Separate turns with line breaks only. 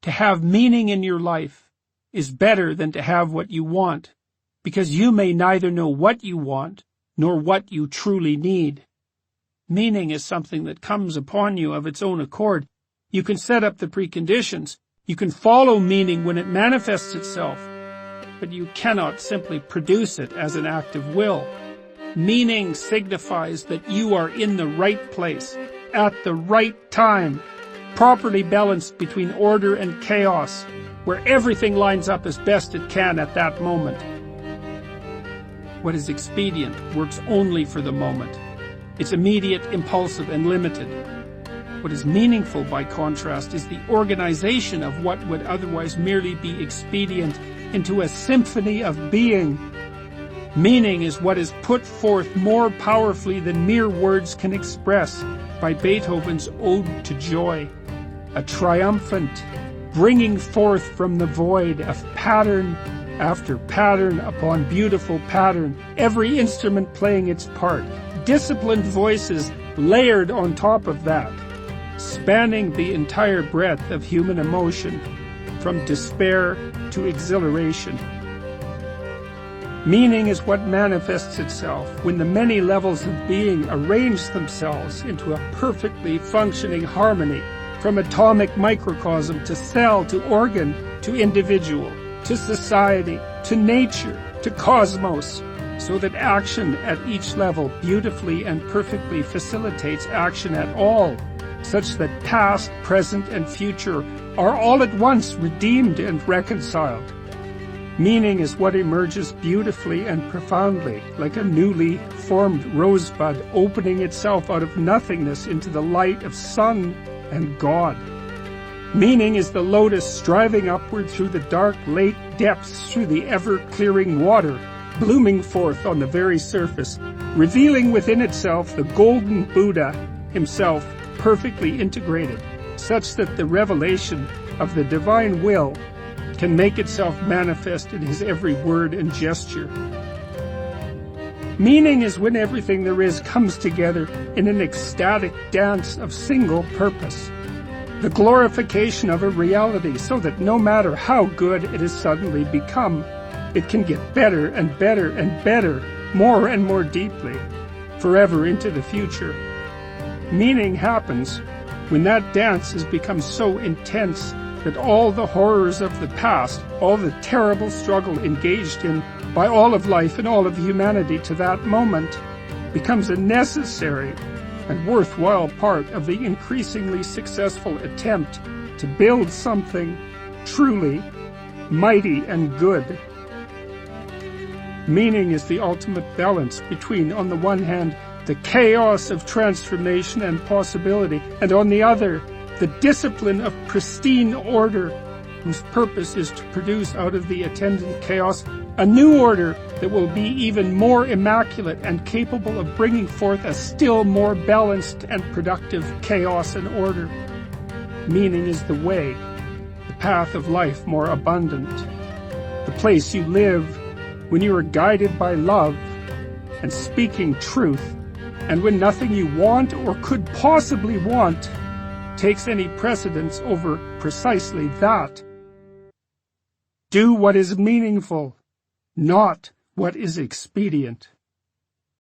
To have meaning in your life is better than to have what you want, because you may neither know what you want nor what you truly need. Meaning is something that comes upon you of its own accord. You can set up the preconditions. You can follow meaning when it manifests itself, but you cannot simply produce it as an act of will. Meaning signifies that you are in the right place, at the right time, properly balanced between order and chaos, where everything lines up as best it can at that moment. What is expedient works only for the moment. It's immediate, impulsive, and limited. What is meaningful, by contrast, is the organization of what would otherwise merely be expedient into a symphony of being. Meaning is what is put forth more powerfully than mere words can express by Beethoven's Ode to Joy, a triumphant bringing forth from the void of pattern after pattern upon beautiful pattern, every instrument playing its part, disciplined voices layered on top of that, spanning the entire breadth of human emotion, from despair to exhilaration. Meaning is what manifests itself when the many levels of being arrange themselves into a perfectly functioning harmony, from atomic microcosm to cell to organ to individual, to society, to nature, to cosmos, so that action at each level beautifully and perfectly facilitates action at all, such that past, present, and future are all at once redeemed and reconciled. Meaning is what emerges beautifully and profoundly, like a newly formed rosebud opening itself out of nothingness into the light of sun and God. Meaning is the lotus striving upward through the dark lake depths, through the ever-clearing water, blooming forth on the very surface, revealing within itself the golden Buddha himself, perfectly integrated, such that the revelation of the divine will can make itself manifest in his every word and gesture. Meaning is when everything there is comes together in an ecstatic dance of single purpose, the glorification of a reality, so that no matter how good it has suddenly become, it can get better and better and better, more and more deeply, forever into the future. Meaning happens when that dance has become so intense that all the horrors of the past, all the terrible struggle engaged in by all of life and all of humanity to that moment, becomes a necessary and worthwhile part of the increasingly successful attempt to build something truly mighty and good. Meaning is the ultimate balance between, on the one hand, the chaos of transformation and possibility, and on the other, the discipline of pristine order, whose purpose is to produce out of the attendant chaos a new order that will be even more immaculate and capable of bringing forth a still more balanced and productive chaos and order. Meaning is the way, the path of life more abundant, the place you live when you are guided by love and speaking truth, and when nothing you want or could possibly want takes any precedence over precisely that. Do what is meaningful, not what is expedient.